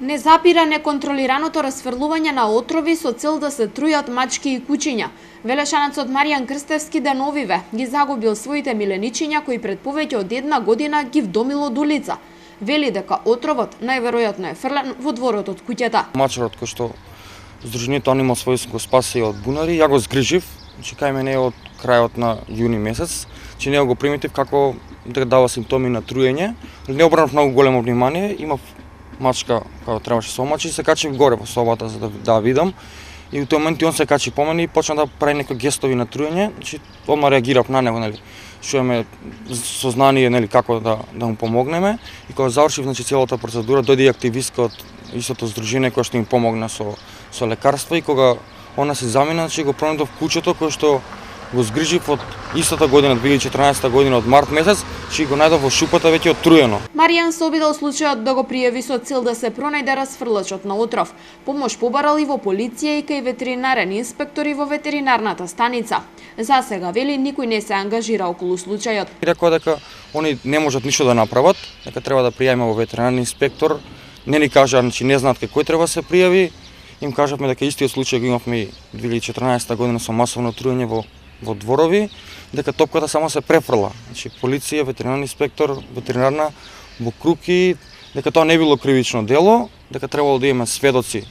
Не запира неконтролираното расфрлување на отрови со цел да се трујат мачки и кучиња. Велешанецот Маријан Крстевски деновиве ги загубил своите миленичиња кои пред повеќе од една година ги вдомил од улица. Вели дека отровот најверојатно е фрлен во дворот од куќата. Мачарот кој што Сдруженијето Анимал Својс го спаси од бунари, ја го згрижив, кај мене од крајот на јуни месец, не го примитив како дека дава симптоми на труење, не обрнав многу големо внимание, имав мачка кога требаше се омачи, се качив горе во собата за да видам. И во тој момент и он се качи по мене и почна да прави некои гестови на труење, одма реагирав на него, нели. Чуеме сознание, нели, како да му помогнеме, и кога завршив целата процедура, дојде и активистка од истото здружение која што им помогна со лекарства, и кога она се замина, го пронедов кучето кој што го згрижив од истата година, 2014 година, од март месец, го најдов во шупата веќе оттруено. Маријан се обидел случајот да го пријави со цел да се пронајде расфрлачот на отров. Помош побарал и во полиција и кај ветеринарен инспектори во ветеринарната станица. За сега, вели, никој не се ангажира околу случајот. Рекоа дека они не можат ништо да направат, дека треба да пријавиме во ветеринарен инспектор. Не ни кажа, не знаат кој треба да се пријави. Им кажавме дека истиот случај го имавме 2014 година со масовно труење во дворови, дека топката само се префрла. Полиција, ветеринарен инспектор, ветеринарна во круки, дека тоа не било кривично дело, дека требало да имаме сведоци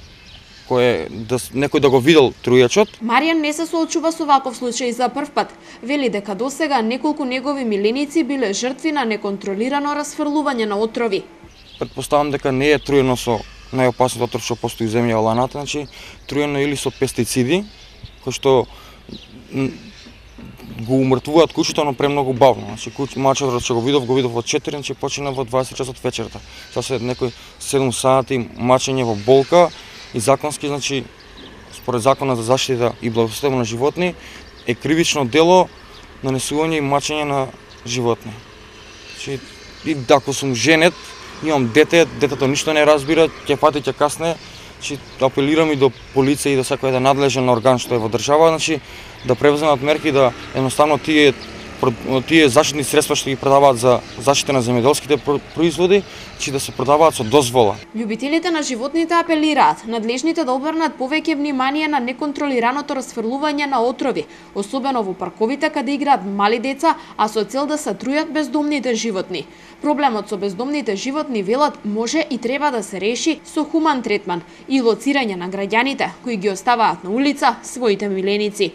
некој да го видел трујачот. Маријан не се соочува со ваков случај за прв пат. Вели дека досега неколку негови миленици биле жртви на неконтролирано расфрлување на отрови. Претпоставам дека не е труено со најопасниот отров што постои во земја ланата, труено или со пестициди, кои што го умртвуваат кучето, но премногу бавно. Мачарот што го видов во 4, почина во 20 часот вечерта. Тоа се некои 7 сати мачење во болка и законски, според Законот за заштита и благосостојство на животни, е кривично дело нанесување и мачење на животни. И ако сум женет, имам дете, детето ништо не разбира, ќе фати, ќе касне, апелирам и до полиција и до секој еден надлежен орган што е во држава, да превземат мерки да едноставно тие заштитни средства што ги продаваат за заштита на земјоделските производи, да се продаваат со дозвола. Љубителите на животните апелираат надлежните да обрнат повеќе внимание на неконтролираното расфрлување на отрови, особено во парковите каде играат мали деца, а со цел да се трујат бездомните животни. Проблемот со бездомните животни, велат, може и треба да се реши со хуман третман и лоцирање на граѓаните кои ги оставаат на улица своите миленици.